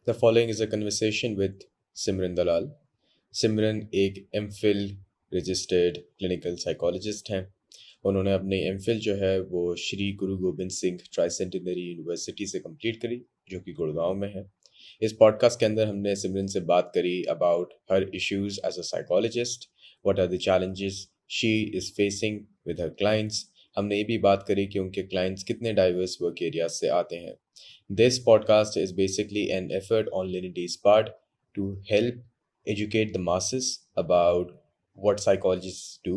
The following is a conversation with Simran Dalal. सिमरन एक MPhil registered clinical psychologist हैं। उन्होंने अपनी एमफिल जो है वो श्री गुरु गोबिंद सिंह ट्राइसेंटेनरी यूनिवर्सिटी से कंप्लीट करी, जो कि गुड़गांव में है। इस पॉडकास्ट के अंदर हमने सिमरन से बात करी about her issues as a psychologist, what are the challenges she is facing with her clients. हमने ये भी बात करी कि उनके क्लाइंट्स कितने डाइवर्स वर्क एरियाज से आते हैं। This podcast is basically an effort on Linity's part to help educate the masses about what psychologists do,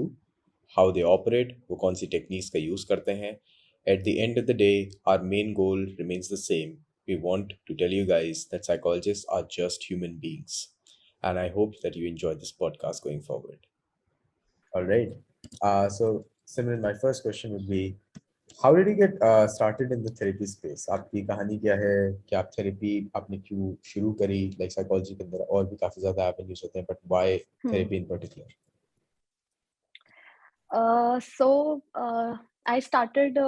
how they operate, वो कौन सी techniques का use करते हैं। At the end of the day, our main goal remains the same. We want to tell you guys that psychologists are just human beings. And I hope that you enjoy this podcast going forward. All right. So, Simran, my first question would be, how did you get started in the therapy space? आपकी कहानी क्या है कि आप therapy आपने क्यों शुरू करी? लाइक साइकोलॉजी के अंदर और भी काफी ज्यादा एवेन्यूज होते हैं, but why therapy in particular? I started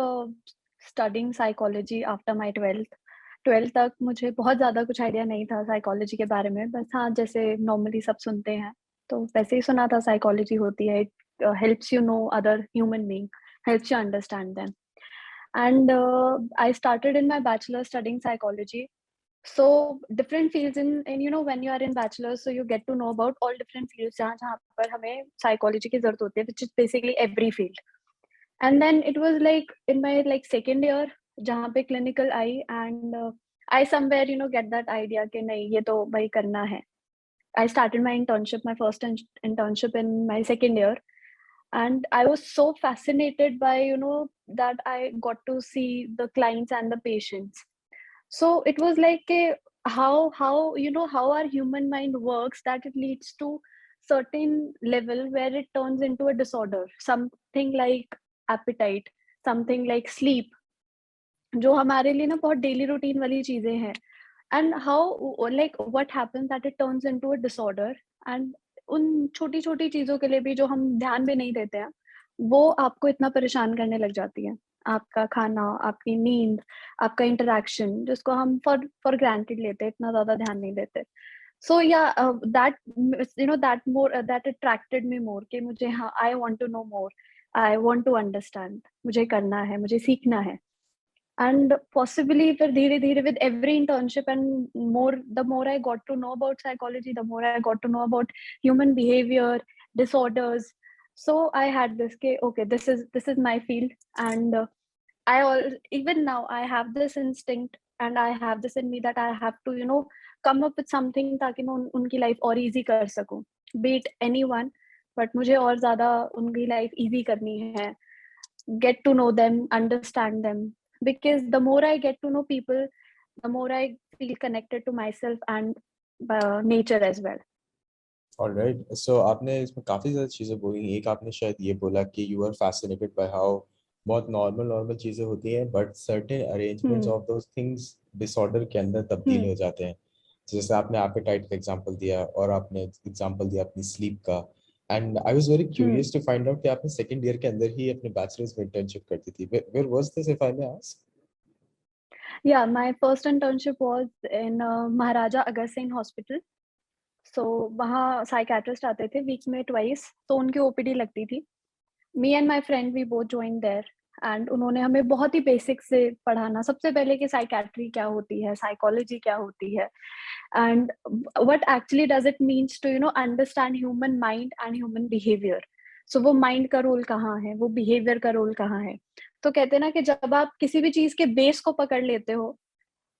studying psychology after my 12th. 12th तक मुझे बहुत ज़्यादा कुछ आइडिया नहीं था साइकोलॉजी के बारे में, बस हाँ जैसे नॉर्मली सब सुनते हैं तो वैसे ही सुना था साइकोलॉजी होती है, it helps you know other human being, helps you understand them. And I started in my bachelor studying psychology. So different fields in you know when you are in bachelor, so you get to know about all different fields जहाँ जहाँ पर हमें psychology की ज़रूरत होती है, which is basically every field. And then it was like in my like second year जहाँ पे clinical I, and I somewhere get that idea कि नहीं ये तो भाई करना है. I started my internship, my first internship in my second year, and I was so fascinated by that I got to see the clients and the patients. So it was like how our human mind works, that it leads to certain level where it turns into a disorder, something like appetite, something like sleep, जो हमारे लिए ना बहुत daily routine वाली चीजें हैं. And how like what happens that it turns into a disorder. And उन छोटी छोटी चीजों के लिए भी जो हम ध्यान भी नहीं देते हैं, वो आपको इतना परेशान करने लग जाती है. आपका खाना, आपकी नींद, आपका इंटरेक्शन, जिसको हम फॉर ग्रांटेड लेते हैं, इतना ज्यादा ध्यान नहीं देते. So yeah that that attracted me more कि मुझे हाँ I want to know more, I want to understand, मुझे करना है, मुझे सीखना है. And possibly फिर धीरे धीरे with every internship and the more I got to know about psychology, the more I got to know about human behavior, disorders. So I had this okay, this is my field. And even now I have this instinct and I have this in me that I have to come up with something ताकि मैं उनकी life और easy कर सकूं, be it anyone, but मुझे और ज़्यादा उनकी life easy करनी है, get to know them, understand them, because the more I get to know people, the more I feel connected to myself and nature as well. Alright, so आपने इसमें काफी ज़्यादा चीज़ें बोली। एक आपने शायद ये बोला कि you are fascinated by how बहुत नॉर्मल चीज़ें होती हैं, but certain arrangements of those things disorder के अंदर तब्दील हो जाते हैं. जैसे आपने appetite का एग्जांपल दिया और आपने एग्जांपल दिया अपनी sleep का. And I was very curious to find out कि आपने second year के अंदर ही अपने bachelor's में internship करती थी. Where was this, if I may ask? Yeah, my first internship was in Maharaja Agar Singh Hospital. So वहाँ psychiatrist आते थे week में twice, तो उनकी OPD लगती थी. Me and my friend we both joined there, and उन्होंने हमें बहुत ही बेसिक से पढ़ाना, सबसे पहले कि साइकेट्री क्या होती है, साइकोलॉजी क्या होती है, and what actually does it means to understand human mind and human behavior. So वो माइंड का रोल कहाँ है, वो बिहेवियर का रोल कहाँ है. तो कहते हैं ना कि जब आप किसी भी चीज के बेस को पकड़ लेते हो,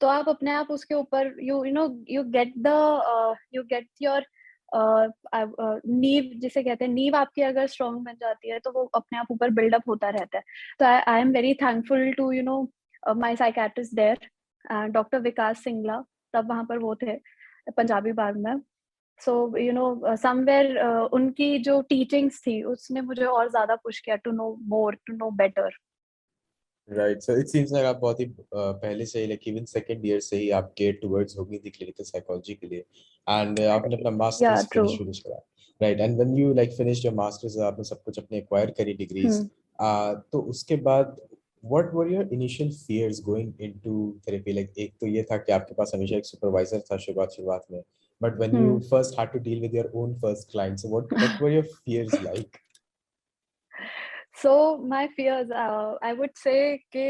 तो आप अपने आप उसके ऊपर यू गेट योर नींव, जिसे कहते हैं नींव, आपकी अगर स्ट्रॉन्ग बन जाती है तो वो अपने आप ऊपर बिल्डअप होता रहता है. तो I am very thankful to my psychiatrist there, doctor Vikas Singla, तब वहां पर वो थे पंजाबी बाग में. सो समवेयर उनकी जो टीचिंग्स थी उसने मुझे और ज्यादा पुश किया to know more, to know better. Right. So it seems like आप बहुत ही पहले से ही like even second year से ही आप geared towards हो गई थी clinical psychology के लिए, and आपने अपना Yeah, masters true. finish करा. Right. And when you like finished your masters, आपने सब कुछ अपने acquire करी degrees. तो उसके बाद What were your initial fears going into therapy? Like एक तो ये था कि आपके पास हमेशा एक supervisor था शुरुआत में, but when you hmm. first had to deal with your own first client, so what were your fears like? So my fears, I would say कि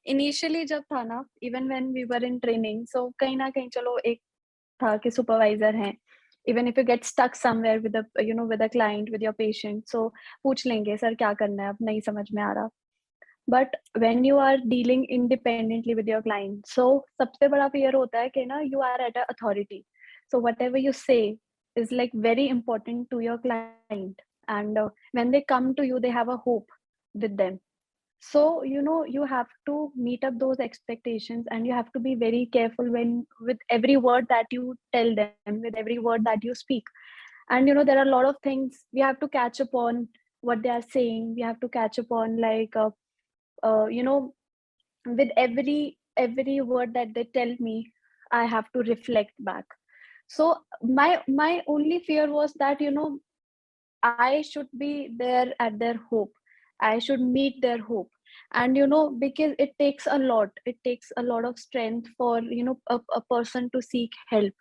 initially जब था ना, even when we were in training, so कहीं ना कहीं चलो एक था कि supervisor हैं, even if you get stuck somewhere with a with a client, with your patient, so पूछ लेंगे सर क्या करना है, अब नहीं समझ में आ रहा. But when you are dealing independently with your client, so सबसे बड़ा fear होता है कि ना you are at a authority, so whatever you say is like very important to your client, and when they come to you, they have a hope with them. So you have to meet up those expectations, and you have to be very careful when with every word that you tell them, with every word that you speak. And there are a lot of things we have to catch upon what they are saying. We have to catch upon like uh, you know with every word that they tell me, I have to reflect back. So my only fear was that I should be there at their hope. I should meet their hope. And because it takes a lot of strength for a person to seek help,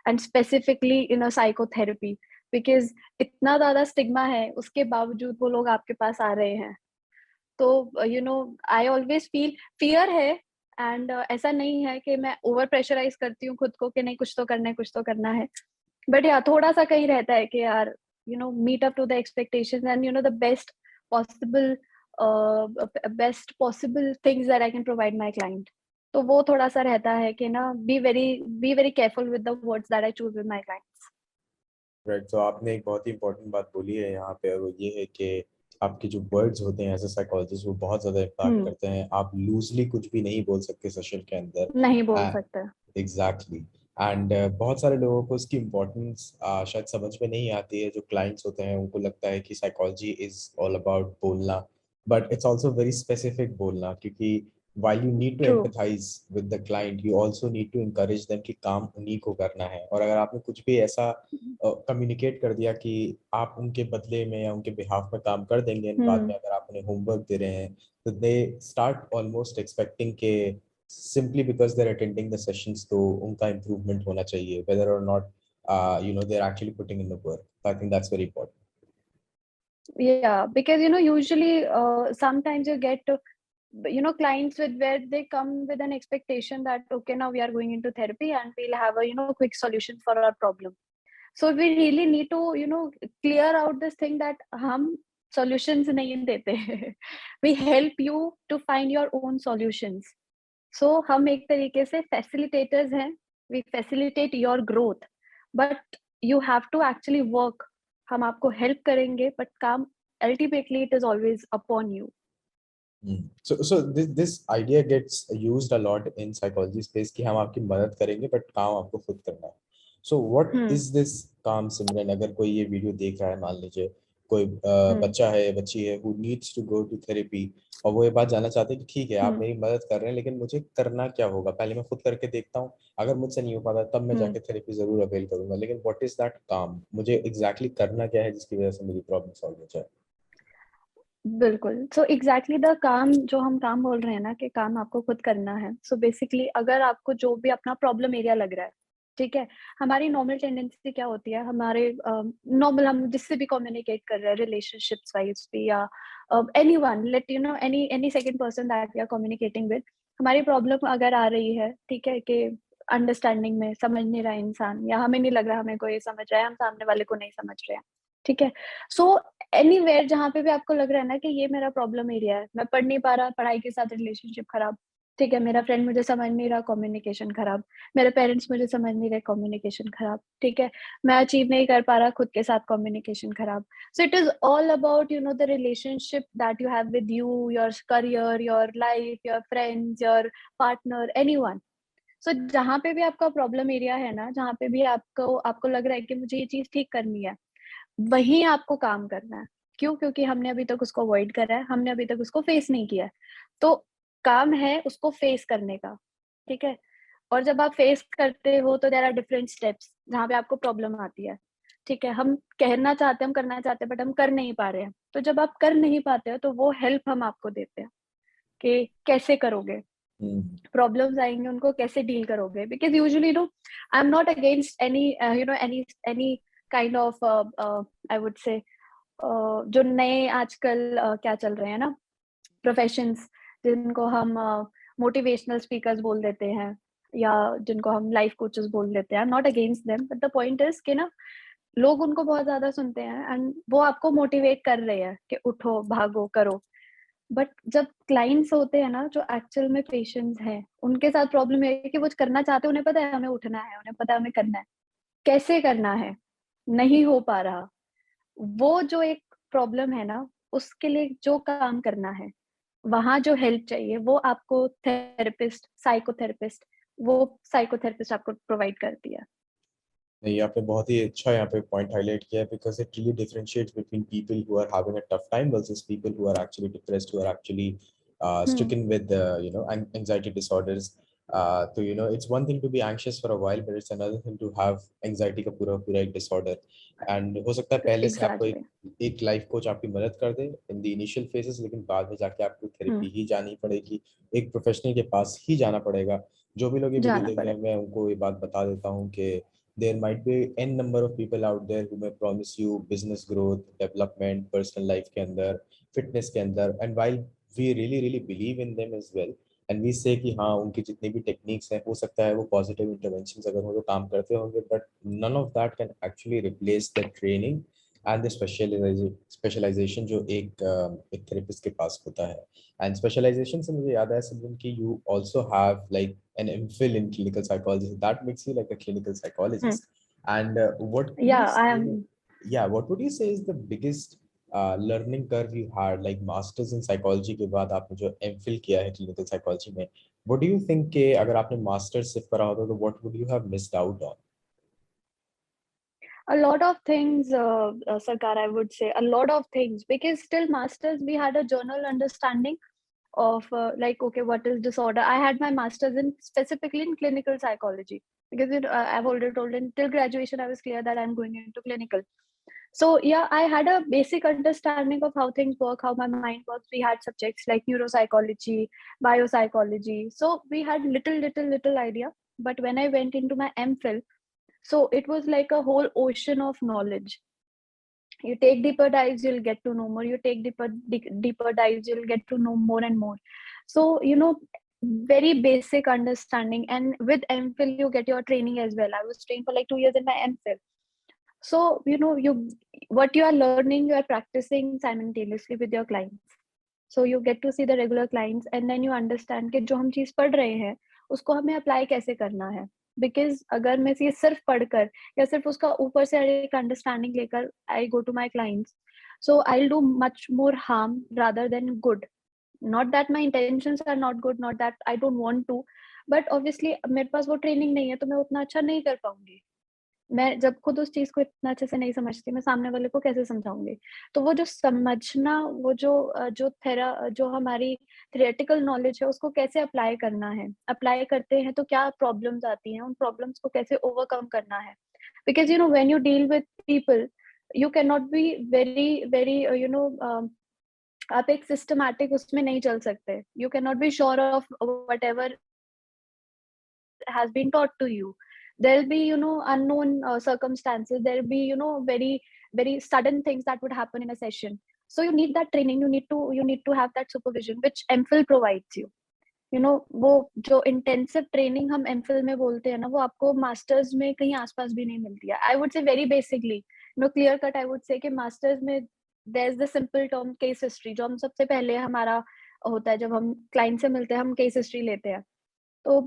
and specifically in a psychotherapy, because इतना ज़्यादा stigma है, उसके बावजूद वो लोग आपके पास आ रहे हैं. तो आई ऑलवेज फील फियर है. एंड ऐसा नहीं है कि मैं ओवर प्रेशराइज करती हूँ खुद को कि नहीं, कुछ तो करना है, कुछ तो करना है. बट या थोड़ा सा कहीं रहता है कि यार meet up to the expectations, and the possible best possible things that I can provide my client. तो वो थोड़ा सा रहता है कि ना be very careful with the words that I choose with my clients. Right, तो आपने एक बहुत ही इंपॉर्टेंट बात बोली है यहाँ पे, और वो ये है कि आपके जो वर्ड्स होते हैं एज अ साइकोलॉजिस्ट वो बहुत ज़्यादा इम्पैक्ट हम्म. करते हैं. आप लूजली कुछ भी नहीं बोल सकते सेशन के अंदर. नहीं बोल सकते. एग्जैक्टली. एंड बहुत सारे लोगों को इसकी इम्पोर्टेंस शायद समझ में नहीं आती है. जो क्लाइंट्स होते हैं उनको लगता है कि साइकोलॉजी इज ऑल अबाउट बोलना, but it's also very specific बोलना, क्योंकि while you need to true. empathize with the client, you also need to encourage them कि काम उन्हीं को करना है. और अगर आपने कुछ भी ऐसा कम्युनिकेट कर दिया कि आप उनके बदले में या उनके बिहाफ में काम कर देंगे, and बाद हम्म. में अगर आप उन्हें होमवर्क दे रहे हैं, तो दे स्टार्ट ऑलमोस्ट एक्सपेक्टिंग के simply because they're attending the sessions तो उनका improvement होना चाहिए, whether or not they're actually putting in the work. So I think that's very important. Yeah, because usually sometimes you get clients with where they come with an expectation that okay, now we are going into therapy and we'll have a quick solution for our problem. So we really need to clear out this thing that हम solutions नहीं देते. We help you to find your own solutions. So हम एक तरीके से facilitators हैं. We facilitate your growth, but you have to actually work. हम आपको help करेंगे, but काम ultimately it is always upon you. So this idea gets used a lot in psychology space कि हम आपकी मदद करेंगे बट काम आपको खुद करना है. So what hmm. is this काम, सिमरन? अगर कोई ये वीडियो देख रहा है, मान लीजिए कोई हम्म. बच्चा है, बच्ची है, who needs to go to therapy, और वो ये बात जानना चाहते हैं कि ठीक है आप हम्म. मेरी मदद कर रहे हैं, लेकिन मुझे करना क्या होगा? पहले मैं खुद करके देखता हूँ, अगर मुझसे नहीं हो पाता तब मैं हम्म. जाके थेरेपी जरूर अवेल करूंगा, लेकिन what is that काम? मुझे एग्जैक्टली करना क्या है जिसकी वजह से मेरी प्रॉब्लम सॉल्व हो जाए? बिल्कुल. सो एग्ज़ैक्टली द काम जो हम काम बोल रहे हैं ना कि काम आपको खुद करना है. सो बेसिकली अगर आपको जो भी अपना प्रॉब्लम एरिया लग रहा है, ठीक है? हमारी नॉर्मल टेंडेंसी क्या होती है, हमारे नॉर्मल हम जिससे भी कम्युनिकेट कर रहे हैं रिलेशनशिप्स वाइज़ भी, या anyone, let any second person that we are communicating with, हमारी प्रॉब्लम अगर आ रही है, ठीक है? कि अंडरस्टैंडिंग में समझ नहीं रहा है इंसान, या हमें नहीं लग रहा हमें कोई समझ रहा है, हम सामने वाले को नहीं समझ रहे हैं, ठीक है? सो एनीवेयर जहाँ पे भी आपको लग रहा है ना कि ये मेरा प्रॉब्लम एरिया है, मैं पढ़ नहीं पा रहा, पढ़ाई के साथ रिलेशनशिप खराब, ठीक है? मेरा फ्रेंड मुझे समझ नहीं रहा, कम्युनिकेशन खराब, मेरे पेरेंट्स मुझे समझ नहीं रहे, कम्युनिकेशन खराब, ठीक है? मैं अचीव नहीं कर पा रहा खुद के साथ, कम्युनिकेशन खराब. So it is all about the relationship that you have with you, your career, your life, your friends, your partner, anyone. So जहाँ पे भी आपका प्रॉब्लम एरिया है ना, जहाँ पे भी आपको आपको लग रहा है कि मुझे ये चीज़ ठीक करनी है, वहीं आपको काम करना है. क्यों? क्योंकि हमने अभी तक उसको अवॉइड करा है, हमने अभी तक उसको फेस नहीं किया है. तो काम है उसको फेस करने का, ठीक है? और जब आप फेस करते हो तो देयर आर डिफरेंट स्टेप्स जहाँ पे आपको प्रॉब्लम आती है, ठीक है? हम कहना चाहते हैं, हम करना चाहते हैं, बट हम कर नहीं पा रहे हैं. तो जब आप कर नहीं पाते हो तो वो हेल्प हम आपको देते हैं. कि कैसे करोगे, हम्म। प्रॉब्लम्स आएंगे उनको कैसे डील करोगे, because usually I am not against any any kind of I would से जो नए आजकल क्या चल रहे हैं ना प्रोफेशंस, जिनको हम मोटिवेशनल स्पीकर्स बोल देते हैं या जिनको हम लाइफ कोचेस बोल देते हैं, not against them, but the point is कि ना लोग उनको बहुत ज्यादा सुनते हैं एंड वो आपको मोटिवेट कर रहे हैं कि उठो भागो करो, बट जब क्लाइंट्स होते हैं ना जो एक्चुअल में पेशेंट्स हैं, उनके साथ प्रॉब्लम ये है कि वो करना चाहते हैं, उन्हें पता है हमें उठना है, उन्हें पता है हमें करना है, कैसे करना है नहीं हो पा रहा। वो जो एक प्रॉब्लम है ना, उसके लिए जो काम करना है, वहाँ जो हेल्प चाहिए वो आपको थेरेपिस्ट, साइकोथेरेपिस्ट, वो साइकोथेरेपिस्ट आपको प्रोवाइड करती है। नहीं, आपने बहुत ही अच्छा यहाँ पे पॉइंट हाईलाइट किया है, because it really differentiates between people who are having a tough time versus people who are actually depressed, who are actually hmm, stricken with anxiety disorders. तो it's one thing to be anxious for a while, but it's another thing to have anxiety का पूरा पूरा एक disorder. And हो सकता है पहले से आपको एग्जैक्टली। एक लाइफ कोच आपकी मदद कर दे इन द इनिशियल फेजेस, लेकिन बाद में जाके आपको हम्म, थेरेपी ही जानी पड़ेगी, एक प्रोफेशनल के पास ही जाना पड़ेगा। जो भी लोग ये वीडियो जाना देख रहे पड़े। हैं, मैं उनको ये बात बता देता हूँ कि there might be n number of people out there who may promise you business growth, development, personal life के अंदर, fitness के अंदर, and while we really really believe in them as well, and we say कि हाँ उनकी जितनी भी techniques हैं, हो सकता है वो पॉजिटिव इंटरवेंशंस अगर हो तो काम करते होंगे, but none of that can actually replace the training and the specialization जो एक थेरेपिस्ट के पास होता है। एंड स्पेशलाइजेशन से मुझे याद आया सिमरन कि you also have like an MPhil in clinical psychology. So that makes you like a clinical hmm, psychologist. And what would yeah you I say? Um. Yeah, what would you say is the biggest learning curve you had, like masters in psychology के बाद आपने जो MPhil किया है clinical psychology में, what do you think कि अगर आपने masters सिर्फ करा होता तो what would you have missed out on? A lot of things, Sarkar, I would say a lot of things, because still masters we had a general understanding of like, okay, what is disorder. I had my masters in specifically in clinical psychology, because I've already told, until graduation I was clear that I'm going into clinical. So yeah, I had a basic understanding of how things work, how my mind works. We had subjects like neuropsychology, biopsychology, so we had little idea. But when I went into my MPhil, so it was like a whole ocean of knowledge. You take deeper dives, you'll get to know more. You take deeper dives, you'll get to know more and more. So very basic understanding. And with MPhil you get your training as well. I was trained for like 2 years in my MPhil. So you what you are learning, you are practicing simultaneously with your clients. So you get to see the regular clients, and then you understand कि जो हम चीज पढ़ रहे हैं उसको हमें apply कैसे करना है। बिकॉज अगर मैं ये सिर्फ पढ़कर या सिर्फ उसका ऊपर से एक अंडरस्टैंडिंग लेकर I go to my clients, so I'll do much more harm rather than good. Not that my intentions are not good, not that I don't want to, but obviously मेरे पास वो ट्रेनिंग नहीं है तो मैं उतना अच्छा नहीं कर पाऊंगी। मैं जब खुद उस चीज़ को इतना अच्छे से नहीं समझती, मैं सामने वाले को कैसे समझाऊँगी? तो वो जो समझना, वो जो हमारी थियोरेटिकल नॉलेज है, उसको कैसे अप्लाई करना है? अप्लाई करते हैं तो क्या प्रॉब्लम्स आती हैं? उन प्रॉब्लम्स को कैसे ओवरकम करना है? Because when you deal with people, you can not be very very आप एक सिस्टमैटिक उसमें नहीं चल सकते। You can not be sure of whatever has been taught to you. There'll be unknown circumstances. There'll be very very sudden things that would happen in a session. So you need that training. You need to have that supervision which MPhil provides you. वो जो intensive training हम MPhil में बोलते हैं ना, वो आपको masters में कहीं आसपास भी नहीं मिलती है। I would say very basically clear cut, I would say कि मास्टर्स में there is the simple term case history, जो हम सबसे पहले हमारा होता है जब हम क्लाइंट से मिलते हैं, हम केस हिस्ट्री लेते हैं। तो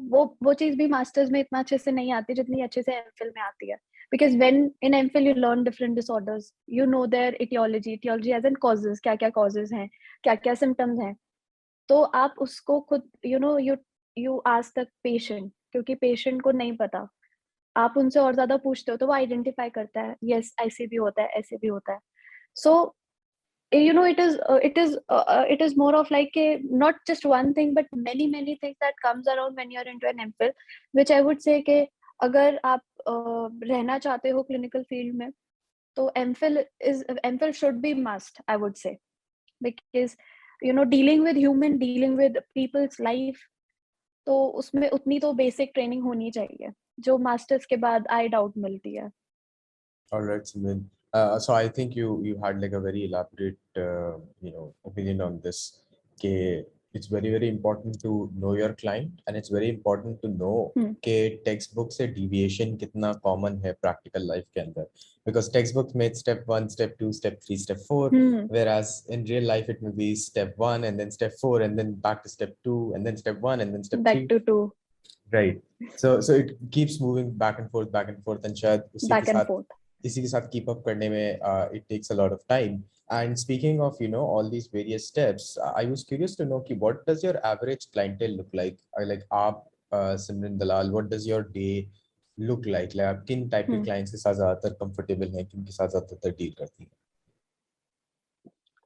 वो चीज़ भी मास्टर्स में इतना अच्छे से नहीं आती जितनी अच्छे से एमफिल में आती है। Because when in MPhil you learn different disorders, you know their aetiology as in causes, क्या-क्या कॉजेज़ हैं, क्या-क्या सिम्पटम्स हैं। तो आप उसको खुद यू आस्क द पेशेंट, क्योंकि पेशेंट को नहीं पता। आप उनसे और ज़्यादा पूछते हो तो वो आइडेंटिफाई करता है, येस ऐसे भी होता है, ऐसे भी होता है। सो it is more of like a not just one thing but many things that comes around when you're into an MPhil, which I would say कि अगर आप रहना चाहते हो क्लिनिकल फील्ड में, तो MPhil should be must, I would say, because dealing with human, dealing with people's life, तो उसमें उतनी तो बेसिक ट्रेनिंग होनी चाहिए, जो मास्टर्स के बाद आई डाउट मिलती है। All right, Simran. So I think you had like a very elaborate opinion on this. कि it's very important to know your client and it's very important to know हम्म कि text book से deviation कितना common है practical life के अंदर, because textbooks made step 1, step 2, step 3, step 4, hmm whereas in real life it may be step 1 and then step 4 and then back to step 2 and then step 1 and then step back 3. Two two, Right. So it keeps moving back and forth, and शायद back and fourth. इसी के साथ keep up करने में it takes a lot of time. And speaking of all these various steps, I was curious to know कि what does your average clientele look like? Like आप Simran Dalal, what does your day look like? Like आप किन type के हम्म clients के साथ ज़्यादातर comfortable हैं, किन के साथ ज़्यादातर deal करती हैं?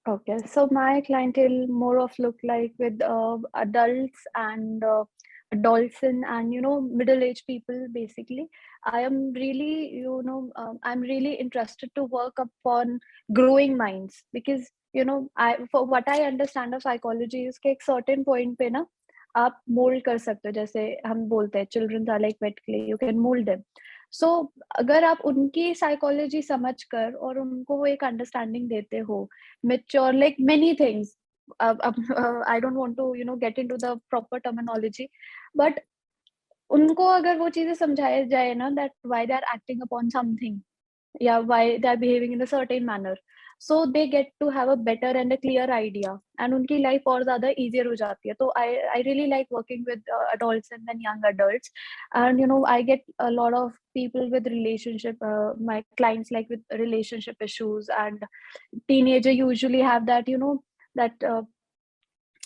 Okay, so my clientele more of look like with adults and adolescent and middle-aged people basically. I am really I'm really interested to work upon growing minds because I for what I understand of psychology is कि एक certain point पे ना आप mold कर सकते हो, जैसे हम बोलते हैं children are like wet clay, you can mold them. सो अगर आप उनकी साइकोलॉजी समझकर और उनको वो एक अंडरस्टैंडिंग देते हो, mature like many things. I don't want to get into the proper terminology, but उनको अगर वो चीजें समझाया जाए ना that why they are acting upon something, yeah, why they are behaving in a certain manner, so they get to have a better and a clear idea and उनकी life और ज़्यादा easier हो जाती है। तो I really like working with adults and then young adults, and I get a lot of people with relationship, my clients like with relationship issues, and teenager usually have that that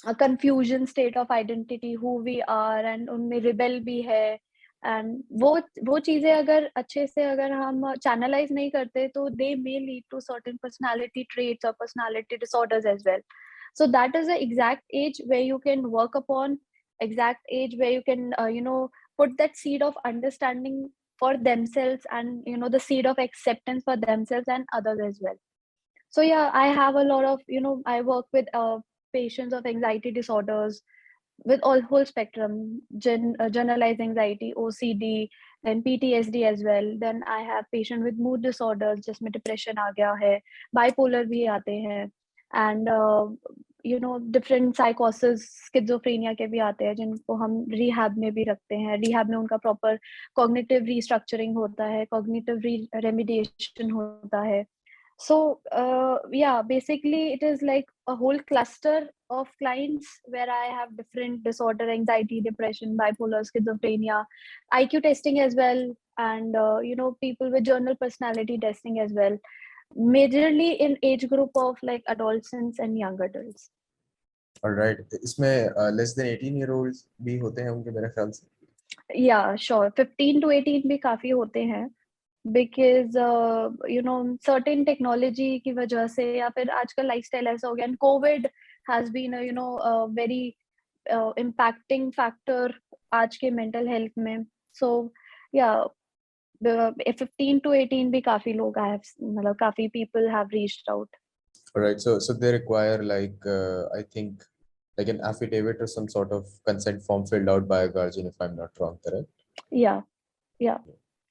a confusion state of identity who we are, and उनमें rebel भी है, and वो चीजें अगर अच्छे से अगर हम channelize नहीं करते तो they may lead to certain personality traits or personality disorders as well. So that is the exact age where you can work upon, exact age where you can put that seed of understanding for themselves, and the seed of acceptance for themselves and others as well. So yeah, I have a lot of I work with patients of anxiety disorders with all whole spectrum, generalized anxiety, OCD, then PTSD as well. Then I have patient with mood disorders, जिसमें depression आ गया है, bipolar भी आते हैं, and different psychosis, schizophrenia के भी आते हैं, जिनको हम rehab में भी रखते हैं। rehab में उनका proper cognitive restructuring होता है, cognitive remediation होता है। So, yeah, basically it is like a whole cluster of clients where I have different disorder, anxiety, depression, bipolar, schizophrenia, IQ testing as well, and people with journal personality testing as well. Majorly in age group of like adolescents and young adults. Alright, इसमें less than 18-year-olds भी होते हैं उनके मेरे ख्याल से. Yeah, sure. 15 to 18 भी काफी होते हैं, because certain technology की वजह से या फिर आजकल lifestyle ऐसा हो गया, and COVID has been a very impacting factor आज के mental health में. So yeah, the 15 to 18 भी काफी लोग I have मतलब काफी people have reached out. Alright, so they require like I think like an affidavit or some sort of consent form filled out by a guardian, if I'm not wrong, correct? Yeah, yeah.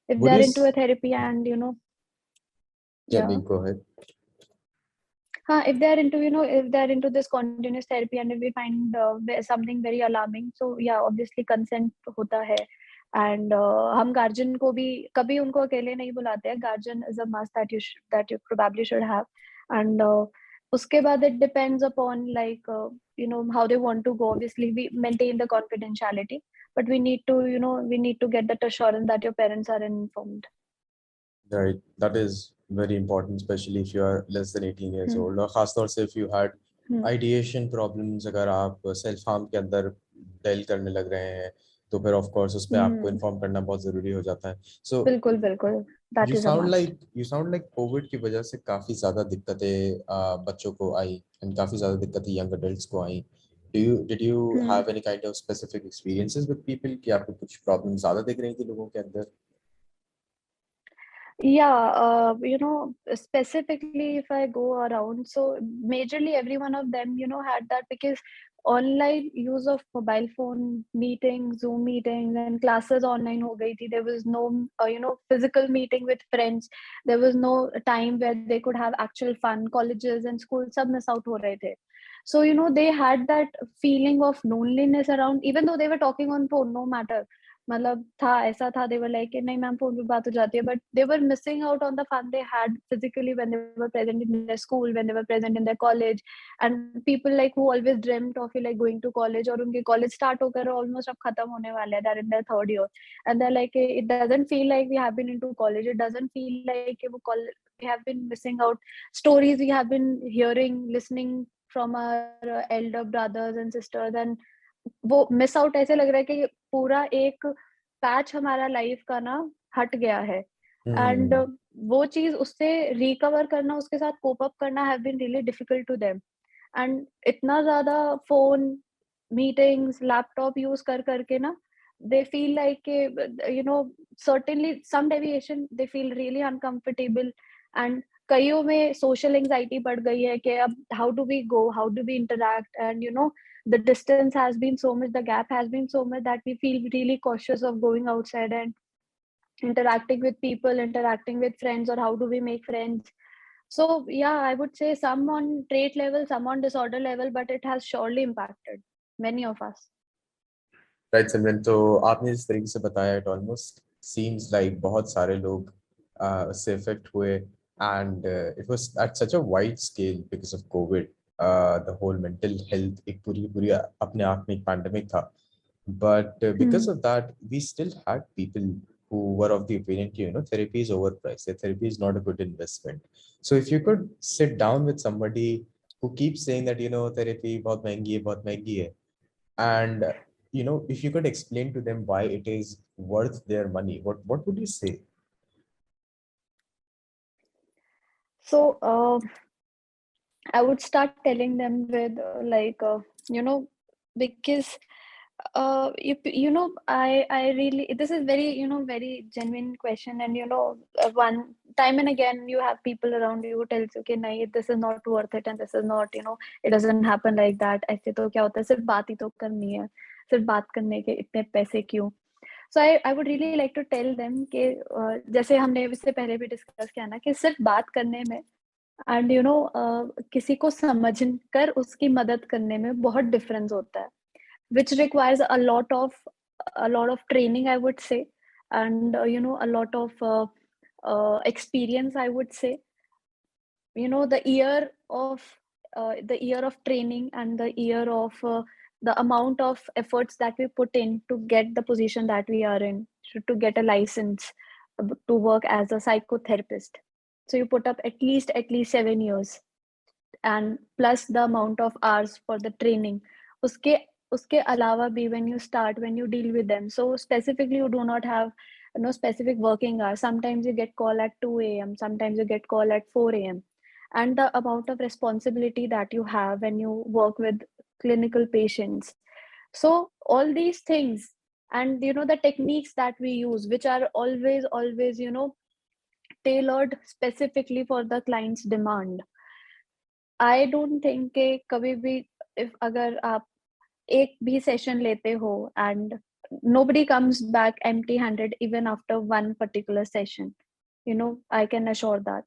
If Would you they're into a therapy and yeah. go ahead. If they're into if they're into this continuous therapy and if we find something very alarming, so yeah, obviously consent होता है, and हम guardian को भी कभी उनको अकेले नहीं बुलाते हैं. Guardian is a must that you probably should have, and उसके बाद it depends upon like how they want to go. Obviously we maintain the confidentiality, but we need to we need to get that assurance that your parents are informed. Right, that is very important, especially if you are less than 18 years Hmm. old. और खास तौर से if you had Hmm. ideation problems, अगर आप self harm के अंदर del करने लग रहे हैं, तो फिर of course उसमें आपको Hmm. inform करना बहुत जरूरी हो जाता है. So बिल्कुल बिल्कुल, that you is a sound must. like COVID की वजह से काफी ज्यादा दिक्कतें बच्चों को आई and काफी ज्यादा दिक्कतें young adults को आई. Did you Hmm. have any kind of specific experiences with people कि आपको कुछ problems ज्यादा दिख रही थी लोगों के अंदर? Yeah, specifically if I go around, so majorly every one of them, had that because online use of mobile phone meetings, Zoom meetings, and classes online ho gayi thi. There was no, physical meeting with friends. There was no time where they could have actual fun. Colleges and schools sab miss out ho rahe the. So, they had that feeling of loneliness around, even though they were talking on phone, no matter. मतलब था ऐसा था they were like कि नहीं ma'am phone पे बात हो जाती है but they were missing out on the fun they had physically when they were present in their school when they were present in their college and people like who always dreamt of like going to college और उनके college start होकर almost अब खत्म होने वाले हैं they're in their third year and they're like it doesn't feel like we have been into college it doesn't feel like we have been missing out stories we have been hearing listening from our elder brothers and sisters and वो miss out ऐसे लग रहा है कि पूरा एक patch हमारा life का ना हट गया है एंड Hmm. वो चीज उससे रिकवर करना उसके साथ कोप अप करना have been really difficult to them and इतना ज्यादा फोन मीटिंग्स लैपटॉप यूज कर करके ना they feel like certainly some deviation they feel really uncomfortable and कईयों में social anxiety बढ़ गई है कि अब how do we go how do we interact and the distance has been so much the gap has been so much that we feel really cautious of going outside and interacting with people interacting with friends or how do we make friends so yeah I would say some on trait level some on disorder level but it has surely impacted many of us. Right Simran, तो आपने जिस तरीके से बताया it almost seems like बहुत सारे लोग उससे इफेक्ट हुए and it was at such a wide scale because of Covid. The whole mental health एक पूरी पूरी अपने आप में एक पैंडेमिक था. But because Hmm. of that, we still had people who were of the opinion that, therapy is overpriced. That therapy is not a good investment. So if you could sit down with somebody who keeps saying that, therapy बहुत महंगी है, and if you could explain to them why it is worth their money, what would you say? So I would start telling them with because I really this is very very genuine question and one time and again you have people around you who tells you okay nahi this is not worth it and this is not it doesn't happen like that ऐसे तो क्या होता है सिर्फ बात ही तो करनी है सिर्फ बात करने के इतने पैसे क्यों so I would really like to tell them कि जैसे हमने इससे पहले भी डिस्कस किया ना कि सिर्फ बात करने में एंड किसी को समझ कर उसकी मदद करने में बहुत डिफरेंस होता है which requires a lot of training I would say and a lot of experience I would say the year of training and the year of the amount of efforts that we put in to get the position that we are in to get a license to work as a psychotherapist so you put up at least 7 years and plus the amount of hours for the training uske uske alawa bhi when you deal with them so specifically you do not have no specific working hours sometimes you get call at 2 a.m sometimes you get call at 4 a.m and the amount of responsibility that you have when you work with clinical patients so all these things and the techniques that we use which are always tailored specifically for the client's demand I don't think कि कभी भी if अगर आप एक भी session लेते हो and nobody comes back empty handed even after one particular session I can assure that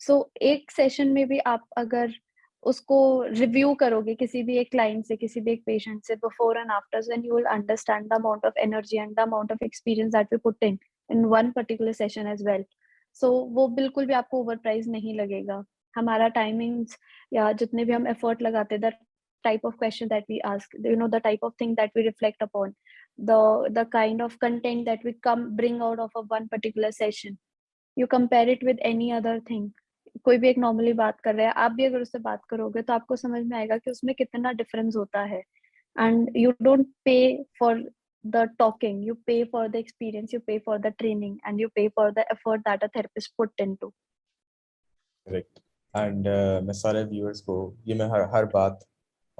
so एक सेशन में भी आप अगर उसको रिव्यू करोगे किसी भी एक क्लाइंट से किसी भी एक पेशेंट से before and after then you will understand the amount of energy and the amount of experience that we put in one particular session as well so वो बिल्कुल भी आपको ओवर प्राइस नहीं लगेगा हमारा टाइमिंग्स या जितने भी हम एफर्ट लगाते हैं the type of question that we ask the type of thing that we reflect upon the kind of content that we bring out of a one particular session you compare it with any other thing कोई भी एक normally बात कर रहा है आप भी अगर उससे बात करोगे तो आपको समझ में आएगा कि उसमें कितना डिफरेंस होता है and you don't pay for the talking you pay for the experience you pay for the training and you pay for the effort that a therapist put into. Correct. And मैं सारे viewers को ये मैं हर हर बात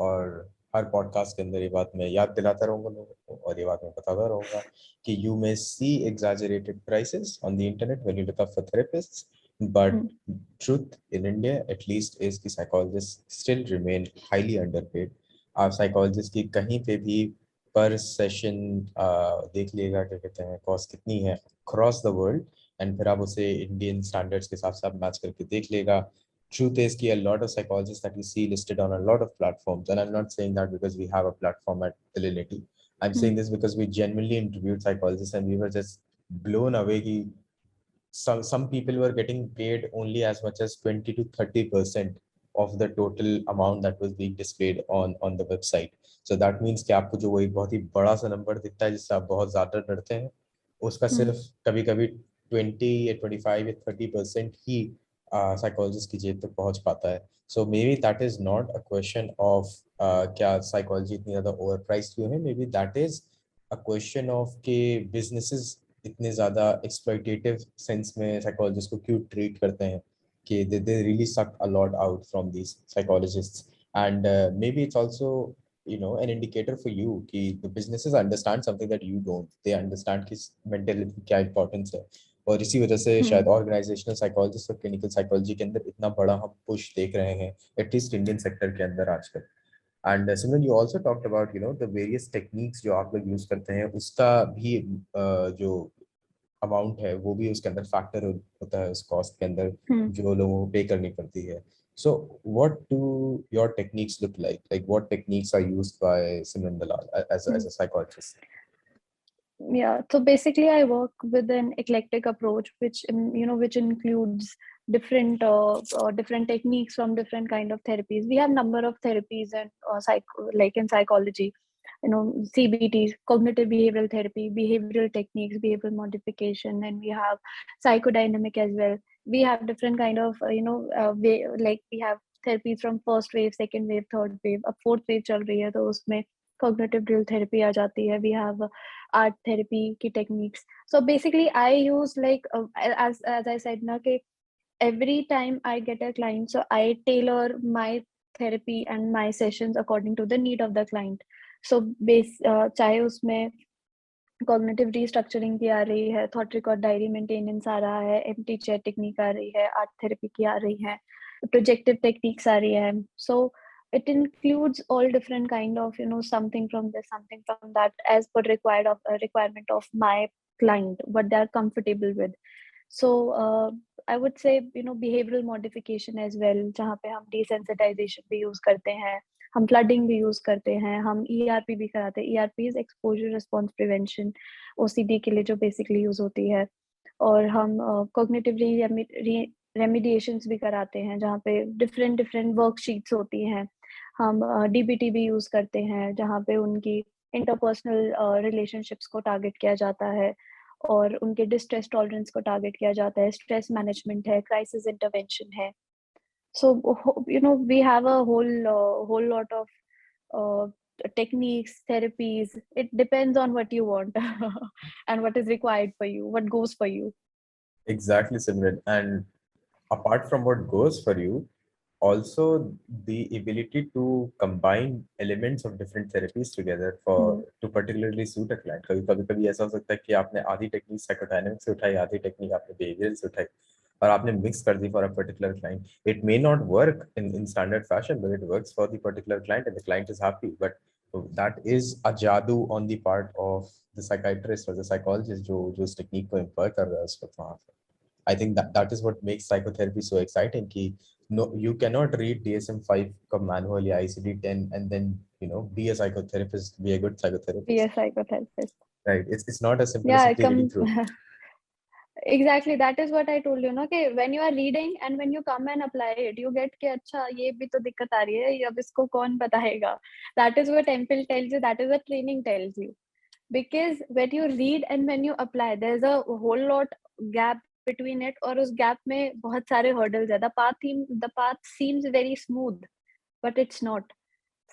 और हर podcast के अंदर ये बात मैं याद दिलाता रहूंगा लोगों को और ये बात मैं बताता रहूंगा कि you may see exaggerated prices on the internet when you look up for therapists, but truth in India at least is कि psychologists still remain highly underpaid. आप psychologist की कहीं पे भी पर सेशन देख लिएगा, क्या कहते हैं, कॉस्ट कितनी है अक्रॉस द वर्ल्ड, एंड फिर आप उसे इंडियन स्टैंडर्ड्स के हिसाब से आप मैच करके देख लेगा. Truth is कि a lot of psychologists that we see listed on a lot of platforms, and I'm not saying that because we have a platform at Linity. I'm saying this because we genuinely interviewed psychologists and we were just blown away. Some people were getting paid only as much as 20 to 30% of the total amount that was being displayed on the website. So that means कि आपको जो वो एक बहुत ही बड़ा सा number दिखता है जिससे आप बहुत ज्यादा डरते हैं, उसका सिर्फ कभी कभी 20 या 25 या 30% ही साइकोलॉजिस्ट की जेब तक पहुंच पाता है. So maybe that is not a question of क्या साइकोलॉजी इतनी ज्यादा ओवर प्राइस क्यों है. Maybe that is a question of के बिजनेसेस इतने ज्यादा एक्सप्लॉइटेटिव सेंस में साइकोलॉजिस्ट को क्यों ट्रीट करते हैं कि they really suck a lot out from these psychologists. And maybe it's also, you know, an indicator for you कि the businesses understand something that you don't. They understand कि mental health की क्या importance है, और इसी वजह से शायद ऑर्गेनाइजेशनल साइकोलॉजिस्ट और क्लिनिकल साइकोलॉजी के अंदर इतना बड़ा हम पुश देख रहे हैं एटलीस्ट इंडियन सेक्टर के अंदर आजकल. And Simran, you also talked about you know the various techniques जो आप लोग यूज करते हैं, उसका भी जो अमाउंट है वो भी उसके अंदर फैक्टर होता है उस कॉस्ट के अंदर जो लोगों को पे करनी पड़ती है. So what do your techniques look like? Like what techniques are used by Simran Dalal as a psychologist? Yeah, so basically I work with an eclectic approach, which which includes different techniques from different kind of therapies. We have number of therapies and like in psychology, CBT, cognitive behavioral therapy, behavioral techniques, behavioral modification, and we have psychodynamic as well. We have different kind of like we have therapies from first wave, second wave, third wave. अब fourth wave चल रही है तो उसमें cognitive behavioral therapy आ जाती है. We have art therapy की techniques. So basically I use like as I said na कि every time I get a client, so I tailor my therapy and my sessions according to the need of the client. So चाहे उसमें cognitive restructuring की आ रही है, thought record diary maintenance आ रहा है, empty chair technique आ रही है, art therapy की आ रही है, प्रोजेक्टिव टेक्निक्स आ रही है. सो it includes all different kind of something from this, something from that, as per requirement of my client, what they are comfortable with. So I would say behavioral modification as well, जहाँ पे हम desensitization भी use करते हैं, हम flooding भी use करते हैं, हम ईआरपी भी कराते हैं. ERP is exposure response prevention, OCD के लिए जो बेसिकली यूज होती है. और हम कॉग्निटिव रेमिडिएशंस भी कराते हैं, जहाँ पे डिफरेंट डिफरेंट वर्कशीट्स होती हैं. हम डीबीटी भी यूज करते हैं, जहाँ पे उनकी इंटरपर्सनल रिलेशनशिप्स को टारगेट किया जाता है और उनके डिस्ट्रेस टॉलरेंस को टारगेट किया जाता है. स्ट्रेस मैनेजमेंट है, क्राइसिस इंटरवेंशन है. So we have a whole lot of uh, techniques, therapies. It depends on what you want and what is required for you, what goes for you. Exactly, Simran. And apart from what goes for you, also the ability to combine elements of different therapies together for to particularly suit a client. कभी कभी ऐसा हो सकता है कि आपने आधी technique साइकोडायनेमिक्स से उठाई, आधी टेक्निक आपने बिहेवियरल से उठाई और आपने मिक्स कर दी for a particular client. It may not work in standard fashion, but it works for the particular client and the client is happy. But that is a jadoo on the part of the psychiatrist or the psychologist जो उस technique को employ कर रहा है उस वक्त वहाँ पे. I think that is what makes psychotherapy so exciting. Ki no, you cannot read DSM-5 manually, ICD-10, and then be a psychotherapist, be a good Be a psychotherapist. psychotherapist. Right? It's not as simple as Yeah, simply reading through. exactly. That is what I told you, ना कि when you are reading and when you come and apply it, you get कि अच्छा ये भी तो दिक्कत आ रही है, अब इसको कौन बताएगा. That is what MPhil tells you. That is what training tells you. Because when you read and when you apply, there's a whole lot gap between it, और उस gap में बहुत सारे hurdles है. The path seems very smooth, but it's not.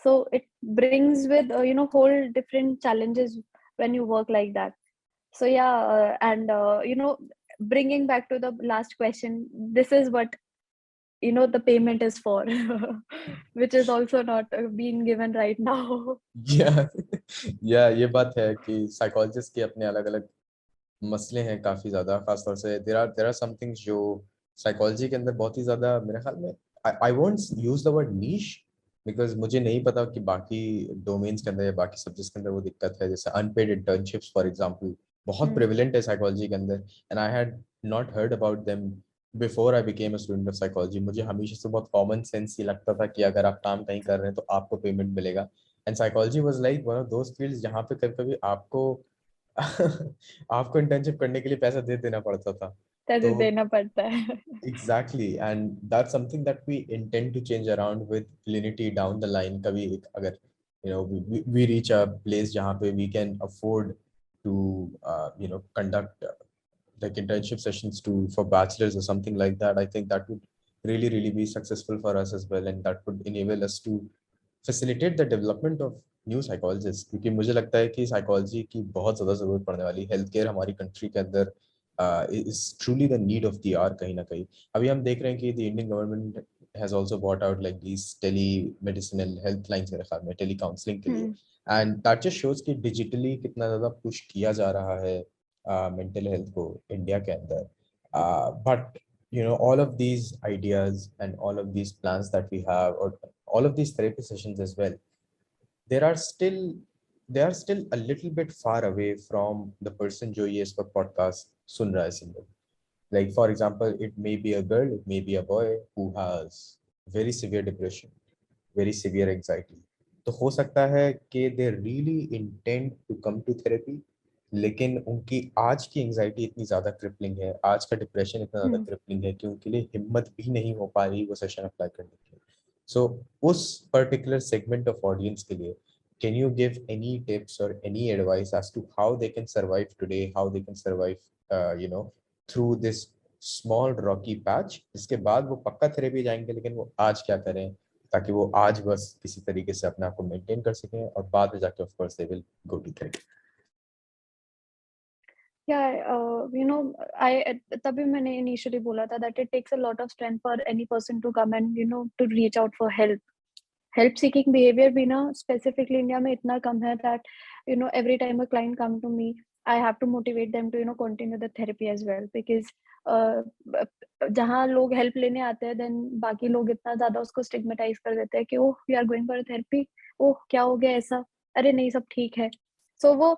So it brings with whole different challenges when you work like that. So yeah, and bringing back to the last question, this is what the payment is for, which is also not being given right now. या या ये बात है कि psychologist के अपने अलग अलग मसले हैं काफ़ी ज़्यादा, खासतौर से देर आर सम थिंग्स जो साइकोलॉजी के अंदर बहुत ही ज़्यादा मेरे ख्याल में, I won't use the word niche, because मुझे नहीं पता कि बाकी डोमेन्स के अंदर या बाकी सब्जेक्ट्स के अंदर वो दिक्कत है, जैसे अनपेड इंटर्नशिप्स फॉर एग्जांपल बहुत हम्म प्रेवलेंट है साइकोलॉजी के अंदर, and I had not heard about them before I became a student of psychology. मुझे हमेशा से बहुत कॉमन सेंस ही लगता था कि अगर आप काम कहीं कर रहे हैं तो आपको पेमेंट मिलेगा, and psychology was like one of those fields जहाँ पे कभी कभी आपको आपको इंटर्नशिप करने के लिए पैसा दे देना पड़ता था। पैसे तो देना पड़ता है। Exactly, and that's something that we intend to change around with Linity down the line. कभी अगर वी रीच अ प्लेस जहाँ पे we can afford to conduct like internship sessions to for bachelors or something like that, I think that would really be successful for us as well, and that would enable us to facilitate the development of new psychologist, क्योंकि मुझे लगता है कि psychology की बहुत ज़्यादा ज़रूरत पड़ने वाली है। हेल्थ केयर हमारी कंट्री के अंदर is truly the need of the hour कहीं ना कहीं। अभी हम देख रहे हैं कि the Indian government has also bought out like these tele medicinal health lines, मेरे ख्याल में टेली काउंसलिंग के लिए, hmm and that just shows कि डिजिटली कितना ज़्यादा पुश किया जा रहा है मेंटल हेल्थ को इंडिया के अंदर। But all of these ideas and all of these plans that we have, or all of these therapy sessions as well, there are still they are still a little bit far away from the person जो ये इसका podcast सुन रहा है singer. Like for example, it may be a girl, it may be a boy who has very severe depression, very severe anxiety. तो हो सकता है कि they really intend to come to therapy, लेकिन उनकी आज की एंजाइटी इतनी ज़्यादा क्रिपलिंग है, आज का डिप्रेशन इतना ज़्यादा हम्म क्रिपलिंग है कि उनके लिए हिम्मत भी नहीं हो पा रही वो सेशन अप्लाई करने की। सो उस पर्टिकुलर सेगमेंट ऑफ ऑडियंस के लिए, can you give any tips or any advice as to how they can survive today, how they can survive through this small rocky patch, इसके बाद वो पक्का थेरेपी जाएंगे, लेकिन वो आज क्या करें ताकि वो आज बस किसी तरीके से अपने आप को मेंटेन कर सकें और बाद में जाके of course they will go to therapy. Yeah, तभी मैंने इनिशियली बोला था that it takes a lot of strength for any person to come and to reach out for help. Help seeking behaviour भी ना स्पेसिफिकली इंडिया में इतना कम है that every time a client come to me, I have to motivate them to continue the therapy as well, because जहाँ लोग help लेने आते हैं देन बाकी लोग इतना ज्यादा उसको स्टिग्मेटाइज कर देते हैं कि oh we are going for therapy, oh क्या हो गया ऐसा, अरे नहीं सब ठीक है। सो वो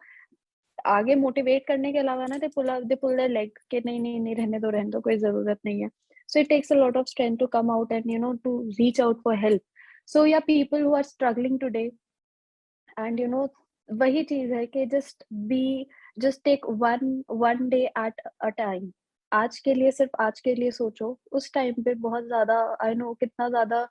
आगे मोटिवेट करने के अलावा ना दे पुल देयर लेग कि नहीं नहीं नहीं रहने दो कोई जरूरत नहीं है। So it takes a lot of strength to come out and to reach out for help. So yeah, people who are struggling today, and वही चीज है कि just take one day at a time. आज के लिए सिर्फ आज के लिए सोचो, उस टाइम पे बहुत ज्यादा आई नो कितना ज्यादा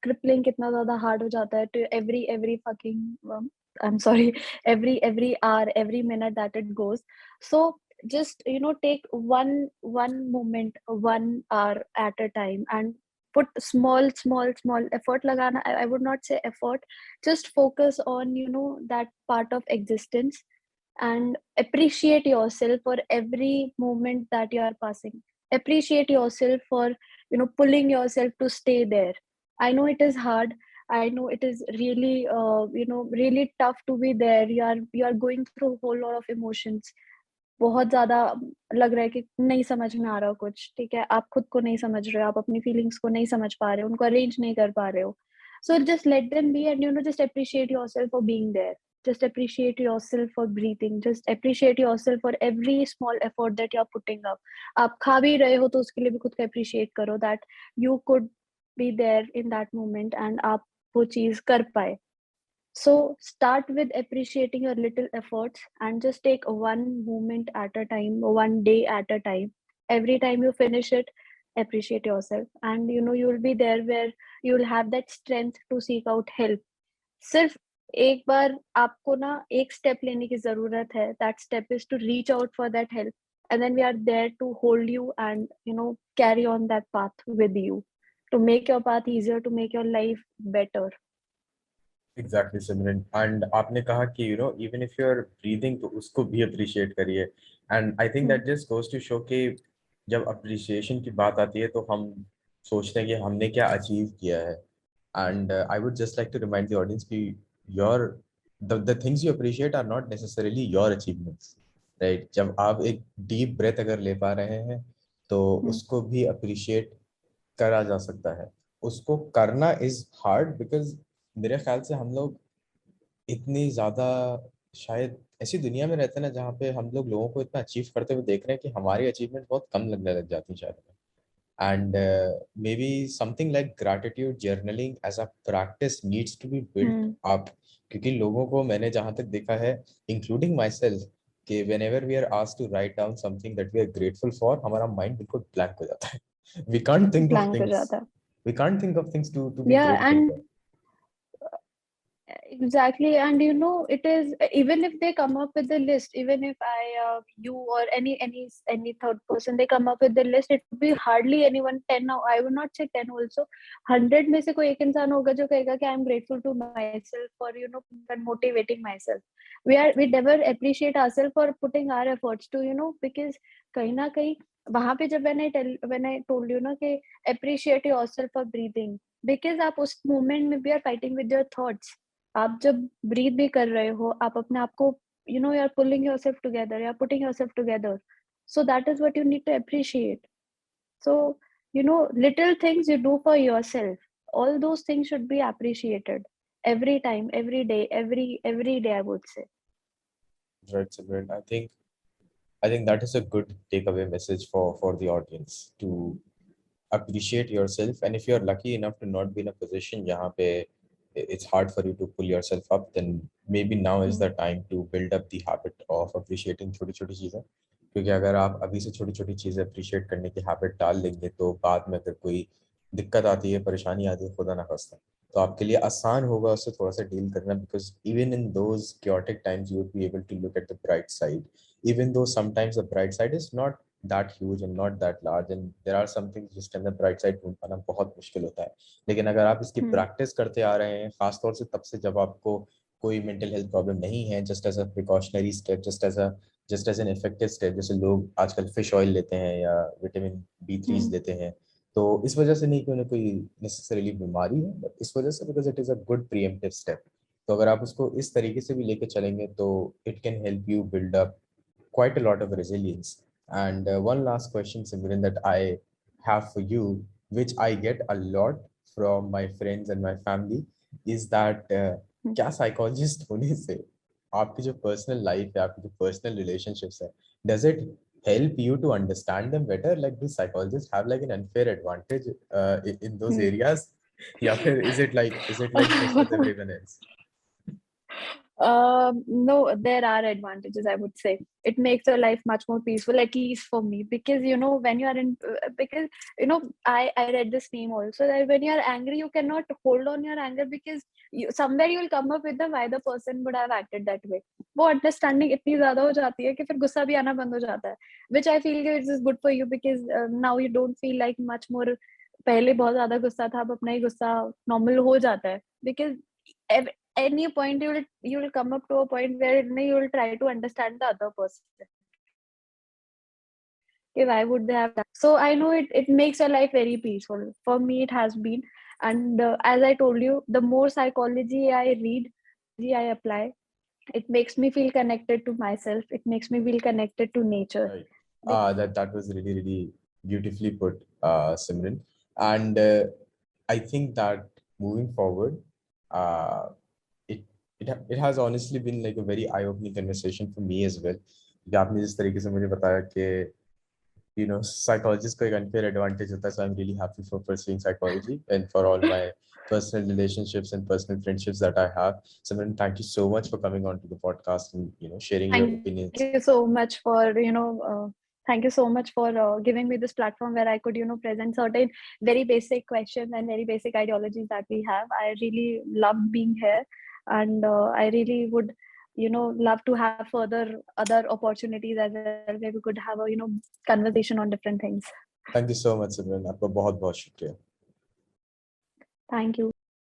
क्रिपलिंग कितना ज्यादा हार्ड हो जाता है, to every fucking I'm sorry, every hour, every minute that it goes. So just take one moment, 1 hour at a time, and put small effort lagana. I would not say effort, just focus on that part of existence, and appreciate yourself for every moment that you are passing. Appreciate yourself for pulling yourself to stay there. I know it is hard, I know it is really really tough to be there. You are going through a whole lot of emotions. बहुत ज़्यादा लग रहा है कि नहीं समझ में आ रहा कुछ, ठीक है? आप खुद को नहीं समझ रहे हो, आप अपनी फीलिंग्स को नहीं समझ पा रहे हो, उनको अरेंज नहीं कर पा रहे हो। So just let them be, and just appreciate yourself for being there. Just appreciate yourself for breathing. Just appreciate yourself for every small effort that you're putting up. आप खा भी रहे हो तो उसके लिए भी खुद को appreciate करो that you could be there in that moment and आप वो चीज़ कर पाए। So start with appreciating your little efforts and just take one moment at a time, one day at a time. Every time you finish it, appreciate yourself, and you'll be there where you'll have that strength to seek out help. सिर्फ एक बार आपको ना एक step लेने की जरूरत है, that step is to reach out for that help, and then we are there to hold you and carry on that path with you, to make your path easier, to make your life better. Exactly Simran, and आपने कहा कि even if you are breathing तो उसको भी appreciate करिए, and I think Hmm. That just goes to show कि जब appreciation की बात आती है तो हम सोचते हैं कि हमने क्या अचीव किया है। And I would just like to remind the audience कि your the things you appreciate are not necessarily your achievements, right? जब आप एक डीप ब्रेथ अगर ले पा रहे हैं तो हम्म, उसको भी अप्रिशिएट करा जा सकता है। उसको करना इज हार्ड बिकॉज मेरे ख्याल से हम लोग इतनी ज्यादा शायद ऐसी दुनिया में रहते हैं ना जहाँ पे हम लोग लोगों को इतना अचीव करते हुए देख रहे हैं कि हमारी अचीवमेंट बहुत कम लगने लग जाती है शायद। And maybe something like gratitude journaling as a practice needs to be built hmm, up, क्योंकि लोगों को मैंने जहां तक देखा है, इंक्लूडिंग माई सेल्फ, कि whenever we are asked to write down something that we are grateful for, हमारा माइंड बिल्कुल ब्लैंक हो जाता है। we can't think of blank हो things जाता है। we can't think of things to be या grateful and for. exactly, and you know, it is even if they come up with the list, even if you or any third person, they come up with the list, it would be hardly anyone 10. Now, I would not say 10 also. 100 में से कोई एक इंसान होगा जो कहेगा कि I am grateful to myself for motivating myself. We never appreciate ourselves for putting our efforts to because कहीं ना कहीं वहां पे जब when I told you ना कि appreciate yourself for breathing, because आप उस moment में भी are fighting with your thoughts. आप जब ब्रीथ भी कर रहे हो, आप अपने आप को you are pulling yourself together, you are putting yourself together, so that is what you need to appreciate. So, little things you do for yourself, all those things should be appreciated every time, every day, every day, I would say. Right, Simran. I think that is a good takeaway message for the audience to appreciate yourself. And if you're lucky enough to not be in a position jahan pe it's hard for you to pull yourself up, then maybe now is Hmm. the time to build up the habit of appreciating छोटी छोटी चीजें। क्योंकि अगर आप अभी से छोटी छोटी चीजें अप्रिशिएट करने की हैबिट डाल लेंगे तो बाद में अगर कोई दिक्कत आती है, परेशानी आती है, खुदा ना खास्ता, तो आपके लिए आसान होगा उससे थोड़ा सा डील करना। Because even in those chaotic times you would be able to look at the bright side, even though sometimes the bright side is not that huge and not that large, and there are some things जिसके अंदर bright side ढूंढ पाना बहुत मुश्किल होता है। लेकिन अगर आप इसकी Hmm. प्रैक्टिस करते आ रहे हैं, खासतौर से तब से जब आपको कोई मेंटल हेल्थ प्रॉब्लम नहीं है, just as a precautionary step, just as an effective step, जैसे लोग आजकल फिश ऑयल लेते हैं या विटामिन B3 Hmm. लेते हैं, तो इस वजह से नहीं कि उन्हें कोई नेसेसरीली बीमारी है, बट इस वजह से because it is a good pre-emptive step. तो अगर आप उसको इस तरीके से भी लेके चलेंगे तो it can help you build up quite a lot of resilience. And one last question, Simran, that I have for you, which I get a lot from my friends and my family, is that Hmm. क्या psychologist होने से आपकी जो personal life है, आपकी जो personal relationships है, does it help you to understand them better? Like, do psychologists have like an unfair advantage in those Hmm. areas? या फिर is it like just with everyone else? No, there are advantages, I would say. It makes your life much more peaceful, at least for me, because when you are in, because I read this meme also that when you are angry, you cannot hold on your anger because somewhere you will come up with the why the person would have acted that way. वो understanding इतनी ज़्यादा हो जाती है कि फिर गुस्सा भी आना बंद हो जाता है, which I feel it is good for you because now you don't feel like much more. पहले बहुत ज़्यादा गुस्सा था, अब अपना ही गुस्सा नॉर्मल हो जाता है because any point you will come up to a point where you will try to understand the other person. Okay, why would they have that? So I know it makes your life very peaceful. For me, it has been. And as I told you, the more psychology I read, I apply, it makes me feel connected to myself. It makes me feel connected to nature. Right. Bec- That was really, really beautifully put, Simran. And I think that moving forward, uh, it it has honestly been like a very eye-opening conversation for me as well. कि आपने जिस तरीके से मुझे बताया कि psychologist को एक unfair advantage होता है, so I'm really happy for pursuing psychology and for all my personal relationships and personal friendships that I have. Simran, thank you so much for coming on to the podcast and sharing your Thank opinions. you so much for thank you so much for giving me this platform where I could present certain very basic questions and very basic ideologies that we have. I really loved being here, and I really would love to have further other opportunities as well where we could have a conversation on different things. Thank you so much, Simran. आपका बहुत बहुत शुक्रिया। Thank you.